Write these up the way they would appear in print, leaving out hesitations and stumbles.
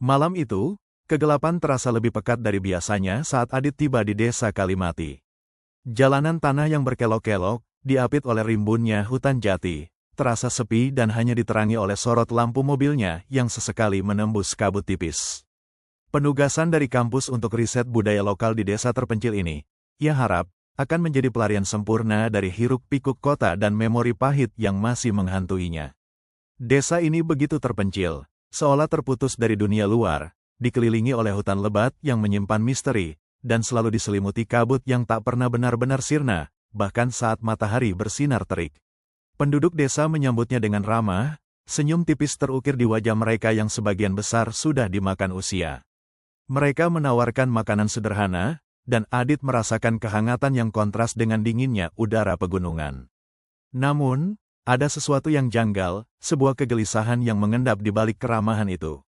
Malam itu, kegelapan terasa lebih pekat dari biasanya saat Adit tiba di desa Kalimati. Jalanan tanah yang berkelok-kelok, diapit oleh rimbunnya hutan jati, terasa sepi dan hanya diterangi oleh sorot lampu mobilnya yang sesekali menembus kabut tipis. Penugasan dari kampus untuk riset budaya lokal di desa terpencil ini, ia harap, akan menjadi pelarian sempurna dari hiruk-pikuk kota dan memori pahit yang masih menghantuinya. Desa ini begitu terpencil, seolah terputus dari dunia luar, dikelilingi oleh hutan lebat yang menyimpan misteri, dan selalu diselimuti kabut yang tak pernah benar-benar sirna, bahkan saat matahari bersinar terik. Penduduk desa menyambutnya dengan ramah, senyum tipis terukir di wajah mereka yang sebagian besar sudah dimakan usia. Mereka menawarkan makanan sederhana, dan Adit merasakan kehangatan yang kontras dengan dinginnya udara pegunungan. Namun, ada sesuatu yang janggal, sebuah kegelisahan yang mengendap di balik keramahan itu.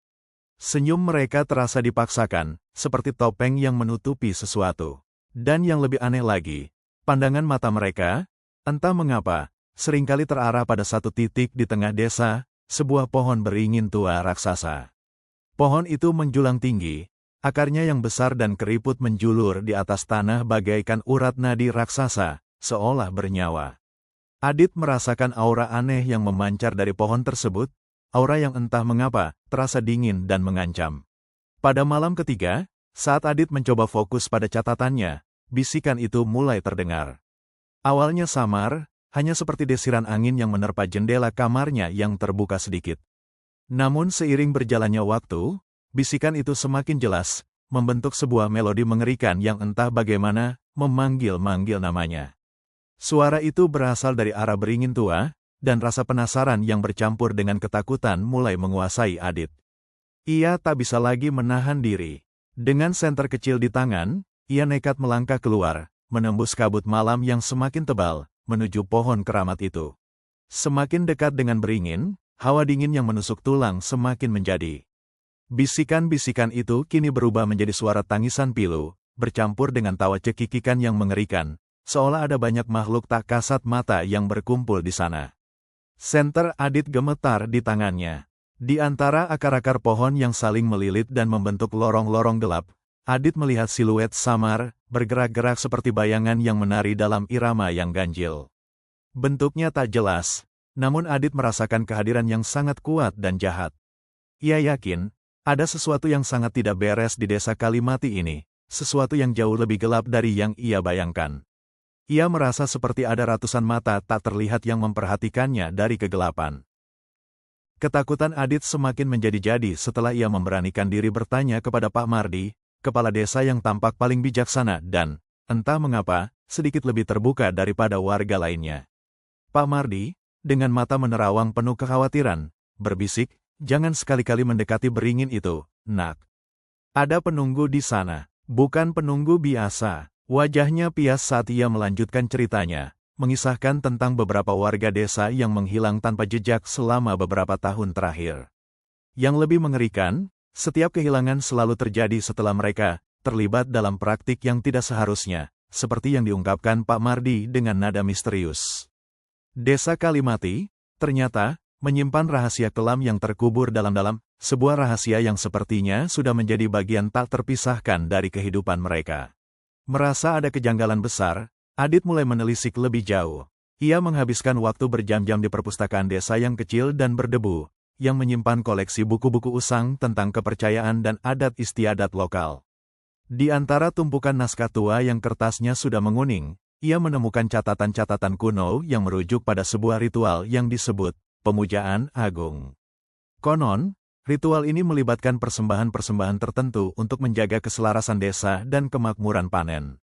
Senyum mereka terasa dipaksakan, seperti topeng yang menutupi sesuatu. Dan yang lebih aneh lagi, pandangan mata mereka, entah mengapa, seringkali terarah pada satu titik di tengah desa, sebuah pohon beringin tua raksasa. Pohon itu menjulang tinggi, akarnya yang besar dan keriput menjulur di atas tanah bagaikan urat nadi raksasa, seolah bernyawa. Adit merasakan aura aneh yang memancar dari pohon tersebut, aura yang entah mengapa, terasa dingin dan mengancam. Pada malam ketiga, saat Adit mencoba fokus pada catatannya, bisikan itu mulai terdengar. Awalnya samar, hanya seperti desiran angin yang menerpa jendela kamarnya yang terbuka sedikit. Namun seiring berjalannya waktu, bisikan itu semakin jelas, membentuk sebuah melodi mengerikan yang entah bagaimana, memanggil-manggil namanya. Suara itu berasal dari arah beringin tua, dan rasa penasaran yang bercampur dengan ketakutan mulai menguasai Adit. Ia tak bisa lagi menahan diri. Dengan senter kecil di tangan, ia nekat melangkah keluar, menembus kabut malam yang semakin tebal, menuju pohon keramat itu. Semakin dekat dengan beringin, hawa dingin yang menusuk tulang semakin menjadi. Bisikan-bisikan itu kini berubah menjadi suara tangisan pilu, bercampur dengan tawa cekikikan yang mengerikan, seolah ada banyak makhluk tak kasat mata yang berkumpul di sana. Senter Adit gemetar di tangannya. Di antara akar-akar pohon yang saling melilit dan membentuk lorong-lorong gelap, Adit melihat siluet samar, bergerak-gerak seperti bayangan yang menari dalam irama yang ganjil. Bentuknya tak jelas, namun Adit merasakan kehadiran yang sangat kuat dan jahat. Ia yakin, ada sesuatu yang sangat tidak beres di desa Kalimati ini, sesuatu yang jauh lebih gelap dari yang ia bayangkan. Ia merasa seperti ada ratusan mata tak terlihat yang memperhatikannya dari kegelapan. Ketakutan Adit semakin menjadi-jadi setelah ia memberanikan diri bertanya kepada Pak Mardi, kepala desa yang tampak paling bijaksana dan, entah mengapa, sedikit lebih terbuka daripada warga lainnya. Pak Mardi, dengan mata menerawang penuh kekhawatiran, berbisik, "Jangan sekali-kali mendekati beringin itu, Nak. Ada penunggu di sana, bukan penunggu biasa." Wajahnya pias saat ia melanjutkan ceritanya, mengisahkan tentang beberapa warga desa yang menghilang tanpa jejak selama beberapa tahun terakhir. Yang lebih mengerikan, setiap kehilangan selalu terjadi setelah mereka terlibat dalam praktik yang tidak seharusnya, seperti yang diungkapkan Pak Mardi dengan nada misterius. Desa Kalimati, ternyata, menyimpan rahasia kelam yang terkubur dalam-dalam, sebuah rahasia yang sepertinya sudah menjadi bagian tak terpisahkan dari kehidupan mereka. Merasa ada kejanggalan besar, Adit mulai menelisik lebih jauh. Ia menghabiskan waktu berjam-jam di perpustakaan desa yang kecil dan berdebu, yang menyimpan koleksi buku-buku usang tentang kepercayaan dan adat istiadat lokal. Di antara tumpukan naskah tua yang kertasnya sudah menguning, ia menemukan catatan-catatan kuno yang merujuk pada sebuah ritual yang disebut pemujaan agung. Konon, ritual ini melibatkan persembahan-persembahan tertentu untuk menjaga keselarasan desa dan kemakmuran panen.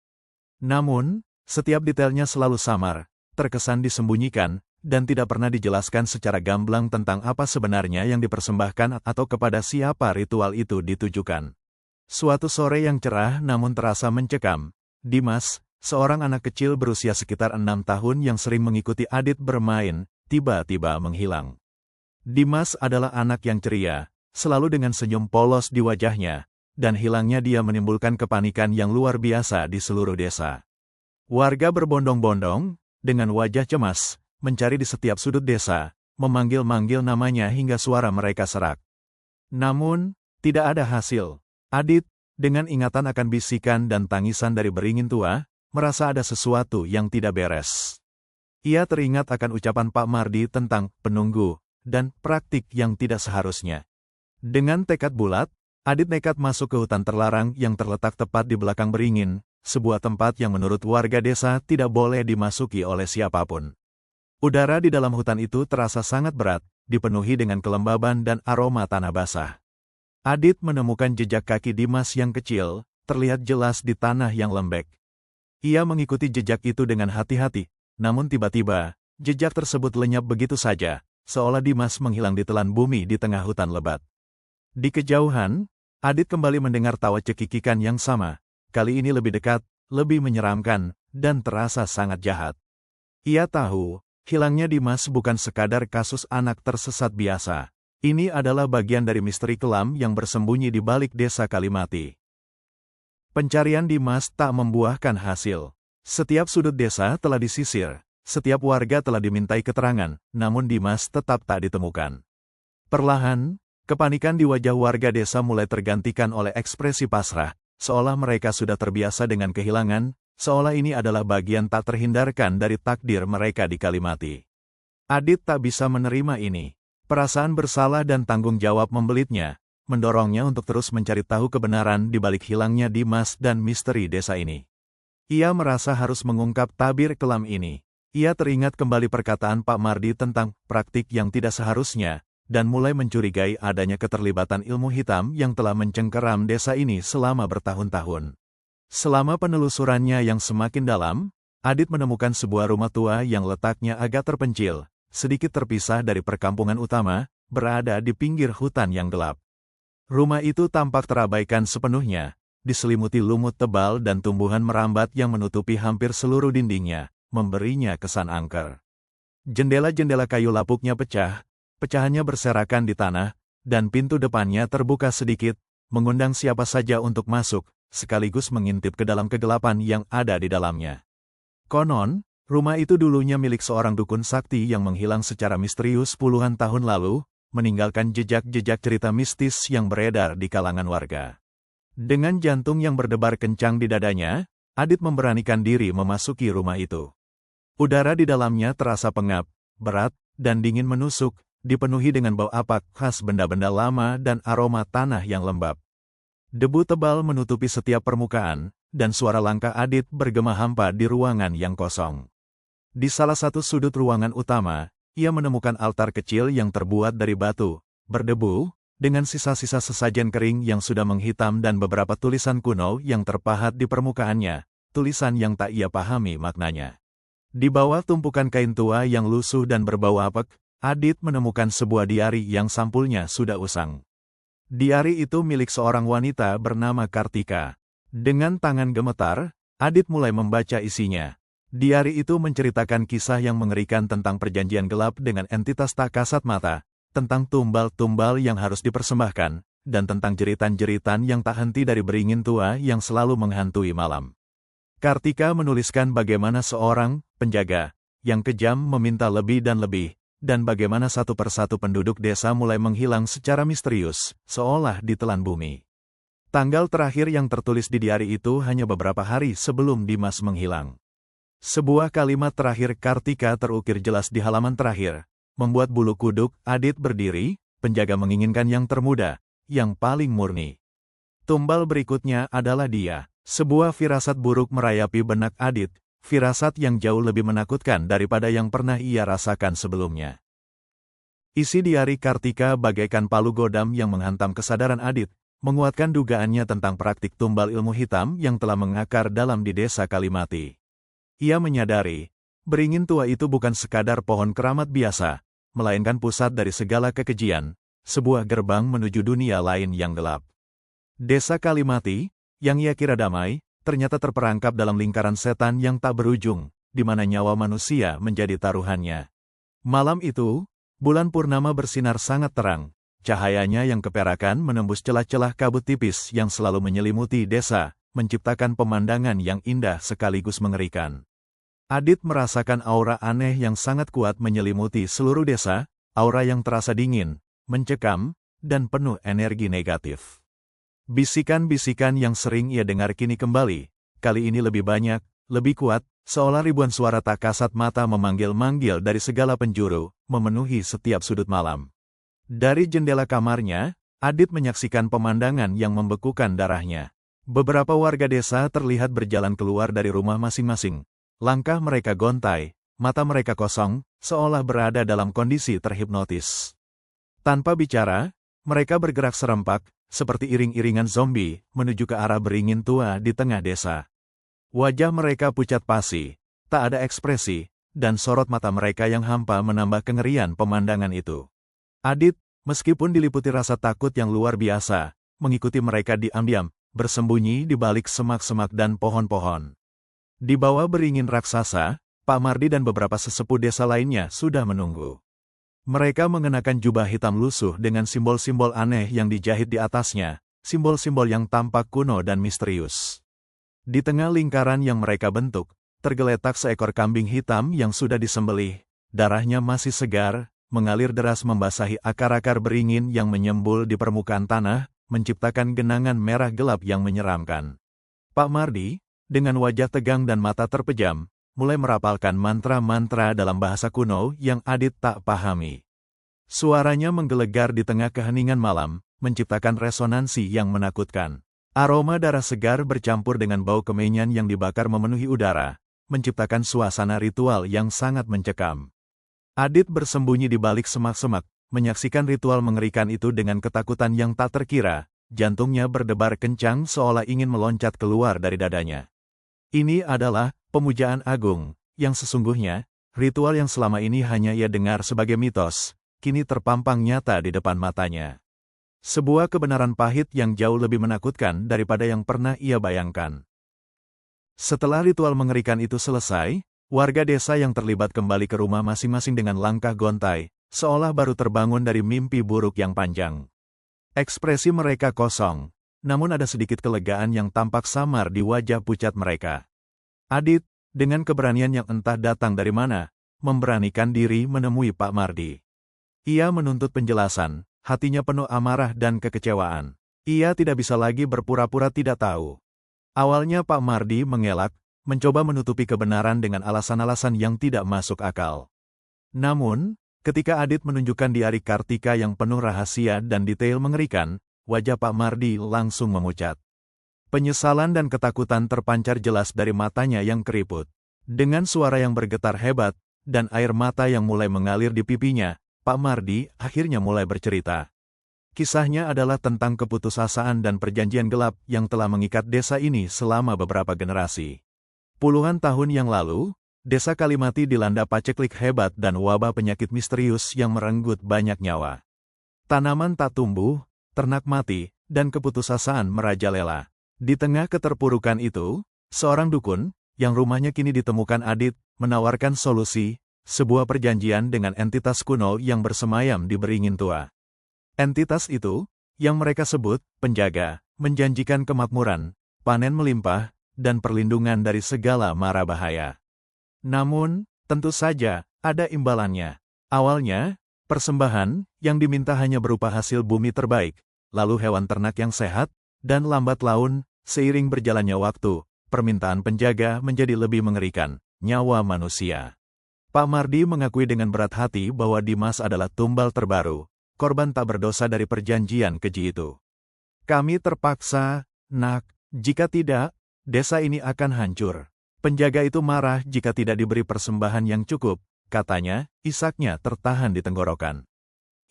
Namun, setiap detailnya selalu samar, terkesan disembunyikan, dan tidak pernah dijelaskan secara gamblang tentang apa sebenarnya yang dipersembahkan atau kepada siapa ritual itu ditujukan. Suatu sore yang cerah namun terasa mencekam, Dimas, seorang anak kecil berusia sekitar 6 tahun yang sering mengikuti Adit bermain, tiba-tiba menghilang. Dimas adalah anak yang ceria, selalu dengan senyum polos di wajahnya, dan hilangnya dia menimbulkan kepanikan yang luar biasa di seluruh desa. Warga berbondong-bondong, dengan wajah cemas, mencari di setiap sudut desa, memanggil-manggil namanya hingga suara mereka serak. Namun, Tidak ada hasil. Adit, dengan ingatan akan bisikan dan tangisan dari beringin tua, merasa ada sesuatu yang tidak beres. Ia teringat akan ucapan Pak Mardi tentang penunggu dan praktik yang tidak seharusnya. Dengan tekad bulat, Adit nekat masuk ke hutan terlarang yang terletak tepat di belakang beringin, sebuah tempat yang menurut warga desa tidak boleh dimasuki oleh siapapun. Udara di dalam hutan itu terasa sangat berat, dipenuhi dengan kelembaban dan aroma tanah basah. Adit menemukan jejak kaki Dimas yang kecil, terlihat jelas di tanah yang lembek. Ia mengikuti jejak itu dengan hati-hati, namun tiba-tiba, jejak tersebut lenyap begitu saja, seolah Dimas menghilang di telan bumi di tengah hutan lebat. Di kejauhan, Adit kembali mendengar tawa cekikikan yang sama, kali ini lebih dekat, lebih menyeramkan, dan terasa sangat jahat. Ia tahu, hilangnya Dimas bukan sekadar kasus anak tersesat biasa. Ini adalah bagian dari misteri kelam yang bersembunyi di balik desa Kalimati. Pencarian Dimas tak membuahkan hasil. Setiap sudut desa telah disisir, setiap warga telah dimintai keterangan, namun Dimas tetap tak ditemukan. Perlahan, kepanikan di wajah warga desa mulai tergantikan oleh ekspresi pasrah, seolah mereka sudah terbiasa dengan kehilangan, seolah ini adalah bagian tak terhindarkan dari takdir mereka di Kalimati. Adit tak bisa menerima ini. Perasaan bersalah dan tanggung jawab membelitnya, mendorongnya untuk terus mencari tahu kebenaran di balik hilangnya Dimas dan misteri desa ini. Ia merasa harus mengungkap tabir kelam ini. Ia teringat kembali perkataan Pak Mardi tentang praktik yang tidak seharusnya, dan mulai mencurigai adanya keterlibatan ilmu hitam yang telah mencengkeram desa ini selama bertahun-tahun. Selama penelusurannya yang semakin dalam, Adit menemukan sebuah rumah tua yang letaknya agak terpencil, sedikit terpisah dari perkampungan utama, berada di pinggir hutan yang gelap. Rumah itu tampak terabaikan sepenuhnya, diselimuti lumut tebal dan tumbuhan merambat yang menutupi hampir seluruh dindingnya, memberinya kesan angker. Jendela-jendela kayu lapuknya pecah, pecahannya berserakan di tanah, dan pintu depannya terbuka sedikit, mengundang siapa saja untuk masuk, sekaligus mengintip ke dalam kegelapan yang ada di dalamnya. Konon, rumah itu dulunya milik seorang dukun sakti yang menghilang secara misterius puluhan tahun lalu, meninggalkan jejak-jejak cerita mistis yang beredar di kalangan warga. Dengan jantung yang berdebar kencang di dadanya, Adit memberanikan diri memasuki rumah itu. Udara di dalamnya terasa pengap, berat, dan dingin menusuk, dipenuhi dengan bau apak khas benda-benda lama dan aroma tanah yang lembab. Debu tebal menutupi setiap permukaan, dan suara langkah Adit bergema hampa di ruangan yang kosong. Di salah satu sudut ruangan utama, ia menemukan altar kecil yang terbuat dari batu, berdebu, dengan sisa-sisa sesajen kering yang sudah menghitam dan beberapa tulisan kuno yang terpahat di permukaannya, tulisan yang tak ia pahami maknanya. Di bawah tumpukan kain tua yang lusuh dan berbau apek, Adit menemukan sebuah diari yang sampulnya sudah usang. Diari itu milik seorang wanita bernama Kartika. Dengan tangan gemetar, Adit mulai membaca isinya. Diari itu menceritakan kisah yang mengerikan tentang perjanjian gelap dengan entitas tak kasat mata, tentang tumbal-tumbal yang harus dipersembahkan, dan tentang jeritan-jeritan yang tak henti dari beringin tua yang selalu menghantui malam. Kartika menuliskan bagaimana seorang penjaga yang kejam meminta lebih dan lebih, dan bagaimana satu persatu penduduk desa mulai menghilang secara misterius, seolah ditelan bumi. Tanggal terakhir yang tertulis di diari itu hanya beberapa hari sebelum Dimas menghilang. Sebuah kalimat terakhir Kartika terukir jelas di halaman terakhir, membuat bulu kuduk Adit berdiri, penjaga menginginkan yang termuda, yang paling murni. Tumbal berikutnya adalah dia. Sebuah firasat buruk merayapi benak Adit, firasat yang jauh lebih menakutkan daripada yang pernah ia rasakan sebelumnya. Isi diari Kartika bagaikan palu godam yang menghantam kesadaran Adit, menguatkan dugaannya tentang praktik tumbal ilmu hitam yang telah mengakar dalam di desa Kalimati. Ia menyadari, beringin tua itu bukan sekadar pohon keramat biasa, melainkan pusat dari segala kekejian, sebuah gerbang menuju dunia lain yang gelap. Desa Kalimati, yang ia kira damai, ternyata terperangkap dalam lingkaran setan yang tak berujung, di mana nyawa manusia menjadi taruhannya. Malam itu, bulan purnama bersinar sangat terang, cahayanya yang keperakan menembus celah-celah kabut tipis yang selalu menyelimuti desa, menciptakan pemandangan yang indah sekaligus mengerikan. Adit merasakan aura aneh yang sangat kuat menyelimuti seluruh desa, aura yang terasa dingin, mencekam, dan penuh energi negatif. Bisikan-bisikan yang sering ia dengar kini kembali, kali ini lebih banyak, lebih kuat, seolah ribuan suara tak kasat mata memanggil-manggil dari segala penjuru, memenuhi setiap sudut malam. Dari jendela kamarnya, Adit menyaksikan pemandangan yang membekukan darahnya. Beberapa warga desa terlihat berjalan keluar dari rumah masing-masing. Langkah mereka gontai, mata mereka kosong, seolah berada dalam kondisi terhipnotis. Tanpa bicara, mereka bergerak serempak, seperti iring-iringan zombie, menuju ke arah beringin tua di tengah desa. Wajah mereka pucat pasi, tak ada ekspresi, dan sorot mata mereka yang hampa menambah kengerian pemandangan itu. Adit, meskipun diliputi rasa takut yang luar biasa, mengikuti mereka diam-diam, bersembunyi di balik semak-semak dan pohon-pohon. Di bawah beringin raksasa, Pak Mardi dan beberapa sesepuh desa lainnya sudah menunggu. Mereka mengenakan jubah hitam lusuh dengan simbol-simbol aneh yang dijahit di atasnya, simbol-simbol yang tampak kuno dan misterius. Di tengah lingkaran yang mereka bentuk, tergeletak seekor kambing hitam yang sudah disembelih, darahnya masih segar, mengalir deras membasahi akar-akar beringin yang menyembul di permukaan tanah, menciptakan genangan merah gelap yang menyeramkan. Pak Mardi, dengan wajah tegang dan mata terpejam, mulai merapalkan mantra-mantra dalam bahasa kuno yang Adit tak pahami. Suaranya menggelegar di tengah keheningan malam, menciptakan resonansi yang menakutkan. Aroma darah segar bercampur dengan bau kemenyan yang dibakar memenuhi udara, menciptakan suasana ritual yang sangat mencekam. Adit bersembunyi di balik semak-semak, menyaksikan ritual mengerikan itu dengan ketakutan yang tak terkira, jantungnya berdebar kencang seolah ingin meloncat keluar dari dadanya. Ini adalah pemujaan agung, yang sesungguhnya, ritual yang selama ini hanya ia dengar sebagai mitos, kini terpampang nyata di depan matanya. Sebuah kebenaran pahit yang jauh lebih menakutkan daripada yang pernah ia bayangkan. Setelah ritual mengerikan itu selesai, warga desa yang terlibat kembali ke rumah masing-masing dengan langkah gontai, seolah baru terbangun dari mimpi buruk yang panjang. Ekspresi mereka kosong, namun ada sedikit kelegaan yang tampak samar di wajah pucat mereka. Adit, dengan keberanian yang entah datang dari mana, memberanikan diri menemui Pak Mardi. Ia menuntut penjelasan, hatinya penuh amarah dan kekecewaan. Ia tidak bisa lagi berpura-pura tidak tahu. Awalnya Pak Mardi mengelak, mencoba menutupi kebenaran dengan alasan-alasan yang tidak masuk akal. Namun, ketika Adit menunjukkan diari Kartika yang penuh rahasia dan detail mengerikan, wajah Pak Mardi langsung memucat. Penyesalan dan ketakutan terpancar jelas dari matanya yang keriput. Dengan suara yang bergetar hebat, dan air mata yang mulai mengalir di pipinya, Pak Mardi akhirnya mulai bercerita. Kisahnya adalah tentang keputusasaan dan perjanjian gelap yang telah mengikat desa ini selama beberapa generasi. Puluhan tahun yang lalu, desa Kalimati dilanda paceklik hebat dan wabah penyakit misterius yang merenggut banyak nyawa. Tanaman tak tumbuh, ternak mati, dan keputusasaan merajalela. Di tengah keterpurukan itu, seorang dukun, yang rumahnya kini ditemukan Adit, menawarkan solusi, sebuah perjanjian dengan entitas kuno yang bersemayam di beringin tua. Entitas itu, yang mereka sebut penjaga, menjanjikan kemakmuran, panen melimpah, dan perlindungan dari segala mara bahaya. Namun, tentu saja, ada imbalannya. Awalnya, persembahan yang diminta hanya berupa hasil bumi terbaik, lalu hewan ternak yang sehat, dan lambat laun, seiring berjalannya waktu, permintaan penjaga menjadi lebih mengerikan, nyawa manusia. Pak Mardi mengakui dengan berat hati bahwa Dimas adalah tumbal terbaru, korban tak berdosa dari perjanjian keji itu. Kami terpaksa, Nak, jika tidak, desa ini akan hancur. Penjaga itu marah jika tidak diberi persembahan yang cukup, katanya, isaknya tertahan di tenggorokan.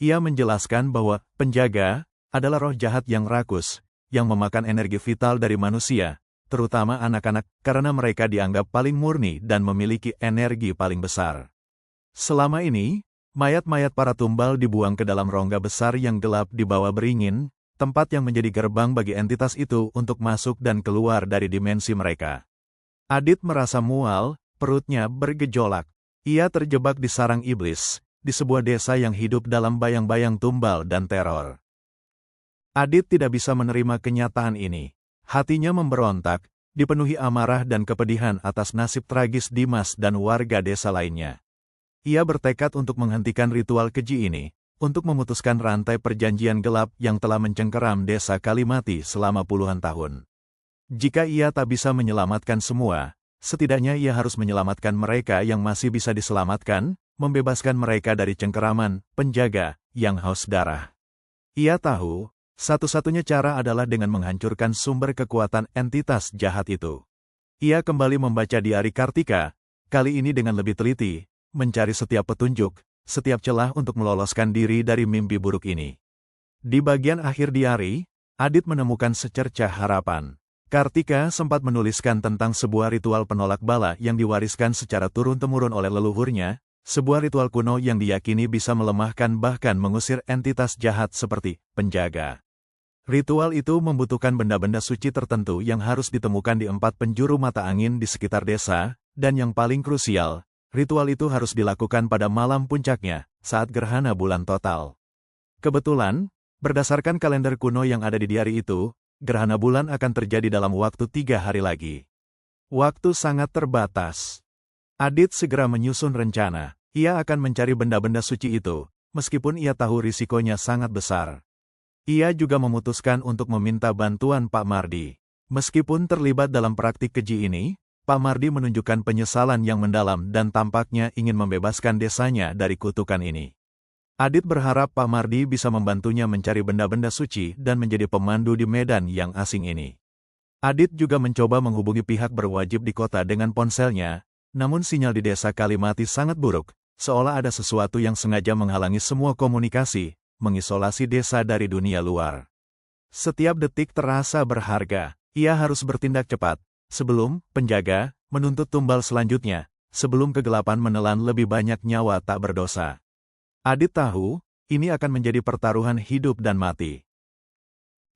Ia menjelaskan bahwa penjaga adalah roh jahat yang rakus, yang memakan energi vital dari manusia, terutama anak-anak, karena mereka dianggap paling murni dan memiliki energi paling besar. Selama ini, mayat-mayat para tumbal dibuang ke dalam rongga besar yang gelap di bawah beringin, tempat yang menjadi gerbang bagi entitas itu untuk masuk dan keluar dari dimensi mereka. Adit merasa mual, perutnya bergejolak. Ia terjebak di sarang iblis, di sebuah desa yang hidup dalam bayang-bayang tumbal dan teror. Adit tidak bisa menerima kenyataan ini. Hatinya memberontak, dipenuhi amarah dan kepedihan atas nasib tragis Dimas dan warga desa lainnya. Ia bertekad untuk menghentikan ritual keji ini, untuk memutuskan rantai perjanjian gelap yang telah mencengkeram desa Kalimati selama puluhan tahun. Jika ia tak bisa menyelamatkan semua, setidaknya ia harus menyelamatkan mereka yang masih bisa diselamatkan, membebaskan mereka dari cengkeraman penjaga yang haus darah. Ia tahu, satu-satunya cara adalah dengan menghancurkan sumber kekuatan entitas jahat itu. Ia kembali membaca diari Kartika, kali ini dengan lebih teliti, mencari setiap petunjuk, setiap celah untuk meloloskan diri dari mimpi buruk ini. Di bagian akhir diari, Adit menemukan secercah harapan. Kartika sempat menuliskan tentang sebuah ritual penolak bala yang diwariskan secara turun-temurun oleh leluhurnya, sebuah ritual kuno yang diyakini bisa melemahkan bahkan mengusir entitas jahat seperti penjaga. Ritual itu membutuhkan benda-benda suci tertentu yang harus ditemukan di 4 penjuru mata angin di sekitar desa, dan yang paling krusial, ritual itu harus dilakukan pada malam puncaknya, saat gerhana bulan total. Kebetulan, berdasarkan kalender kuno yang ada di diari itu, gerhana bulan akan terjadi dalam waktu 3 hari lagi. Waktu sangat terbatas. Adit segera menyusun rencana. Ia akan mencari benda-benda suci itu, meskipun ia tahu risikonya sangat besar. Ia juga memutuskan untuk meminta bantuan Pak Mardi. Meskipun terlibat dalam praktik keji ini, Pak Mardi menunjukkan penyesalan yang mendalam dan tampaknya ingin membebaskan desanya dari kutukan ini. Adit berharap Pak Mardi bisa membantunya mencari benda-benda suci dan menjadi pemandu di medan yang asing ini. Adit juga mencoba menghubungi pihak berwajib di kota dengan ponselnya, namun sinyal di desa Kalimati sangat buruk, seolah ada sesuatu yang sengaja menghalangi semua komunikasi, mengisolasi desa dari dunia luar. Setiap detik terasa berharga, ia harus bertindak cepat. Sebelum penjaga menuntut tumbal selanjutnya, sebelum kegelapan menelan lebih banyak nyawa tak berdosa. Adit tahu, ini akan menjadi pertaruhan hidup dan mati.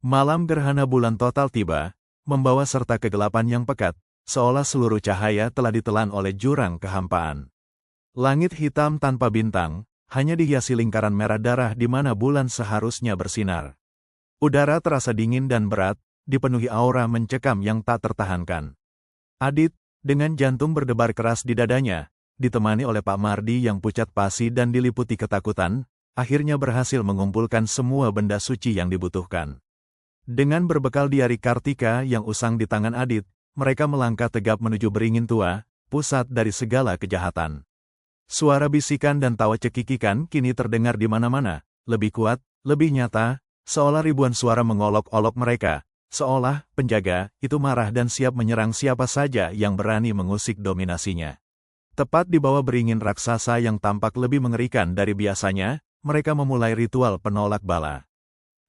Malam gerhana bulan total tiba, membawa serta kegelapan yang pekat, seolah seluruh cahaya telah ditelan oleh jurang kehampaan. Langit hitam tanpa bintang, hanya dihiasi lingkaran merah darah di mana bulan seharusnya bersinar. Udara terasa dingin dan berat, dipenuhi aura mencekam yang tak tertahankan. Adit, dengan jantung berdebar keras di dadanya, ditemani oleh Pak Mardi yang pucat pasi dan diliputi ketakutan, akhirnya berhasil mengumpulkan semua benda suci yang dibutuhkan. Dengan berbekal diari Kartika yang usang di tangan Adit, mereka melangkah tegap menuju Beringin Tua, pusat dari segala kejahatan. Suara bisikan dan tawa cekikikan kini terdengar di mana-mana, lebih kuat, lebih nyata, seolah ribuan suara mengolok-olok mereka. Seolah penjaga itu marah dan siap menyerang siapa saja yang berani mengusik dominasinya. Tepat di bawah beringin raksasa yang tampak lebih mengerikan dari biasanya, mereka memulai ritual penolak bala.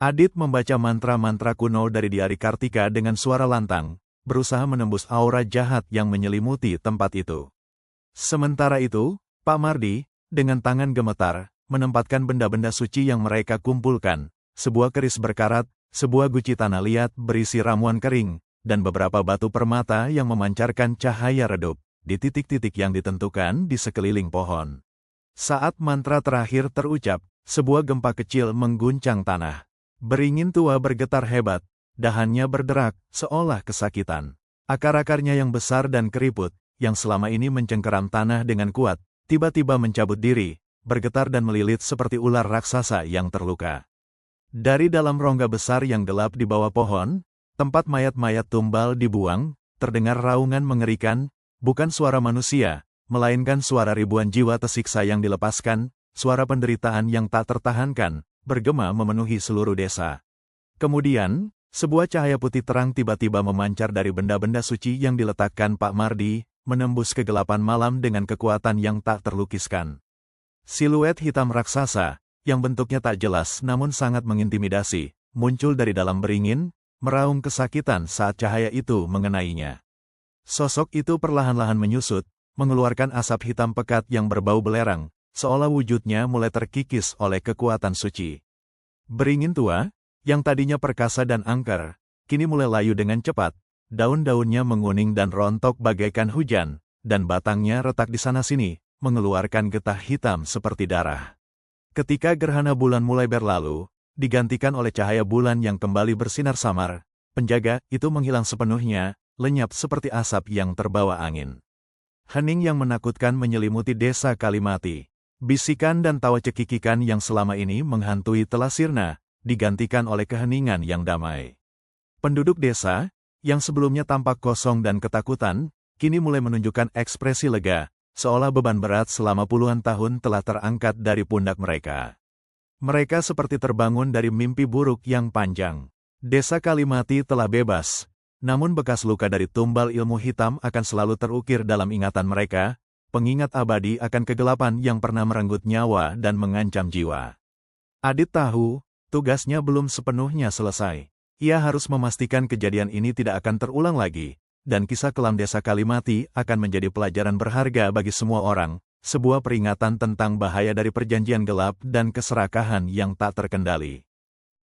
Adit membaca mantra-mantra kuno dari diari Kartika dengan suara lantang, berusaha menembus aura jahat yang menyelimuti tempat itu. Sementara itu, Pak Mardi, dengan tangan gemetar, menempatkan benda-benda suci yang mereka kumpulkan, sebuah keris berkarat, sebuah guci tanah liat berisi ramuan kering, dan beberapa batu permata yang memancarkan cahaya redup, di titik-titik yang ditentukan di sekeliling pohon. Saat mantra terakhir terucap, sebuah gempa kecil mengguncang tanah. Beringin Tua bergetar hebat, dahannya berderak, seolah kesakitan. Akar-akarnya yang besar dan keriput, yang selama ini mencengkeram tanah dengan kuat, tiba-tiba mencabut diri, bergetar dan melilit seperti ular raksasa yang terluka. Dari dalam rongga besar yang gelap di bawah pohon, tempat mayat-mayat tumbal dibuang, terdengar raungan mengerikan, bukan suara manusia, melainkan suara ribuan jiwa tersiksa yang dilepaskan, suara penderitaan yang tak tertahankan, bergema memenuhi seluruh desa. Kemudian, sebuah cahaya putih terang tiba-tiba memancar dari benda-benda suci yang diletakkan Pak Mardi, menembus kegelapan malam dengan kekuatan yang tak terlukiskan. Siluet hitam raksasa, yang bentuknya tak jelas namun sangat mengintimidasi, muncul dari dalam beringin, meraung kesakitan saat cahaya itu mengenainya. Sosok itu perlahan-lahan menyusut, mengeluarkan asap hitam pekat yang berbau belerang, seolah wujudnya mulai terkikis oleh kekuatan suci. Beringin Tua, yang tadinya perkasa dan angker, kini mulai layu dengan cepat, daun-daunnya menguning dan rontok bagaikan hujan, dan batangnya retak di sana-sini, mengeluarkan getah hitam seperti darah. Ketika gerhana bulan mulai berlalu, digantikan oleh cahaya bulan yang kembali bersinar samar, penjaga itu menghilang sepenuhnya, lenyap seperti asap yang terbawa angin. Hening yang menakutkan menyelimuti desa Kalimati. Bisikan dan tawa cekikikan yang selama ini menghantui telah sirna, digantikan oleh keheningan yang damai. Penduduk desa, yang sebelumnya tampak kosong dan ketakutan, kini mulai menunjukkan ekspresi lega, seolah beban berat selama puluhan tahun telah terangkat dari pundak mereka. Mereka seperti terbangun dari mimpi buruk yang panjang. Desa Kalimati telah bebas, namun bekas luka dari tumbal ilmu hitam akan selalu terukir dalam ingatan mereka, pengingat abadi akan kegelapan yang pernah merenggut nyawa dan mengancam jiwa. Adit tahu, tugasnya belum sepenuhnya selesai. Ia harus memastikan kejadian ini tidak akan terulang lagi, dan kisah kelam Desa Kalimati akan menjadi pelajaran berharga bagi semua orang, sebuah peringatan tentang bahaya dari perjanjian gelap dan keserakahan yang tak terkendali.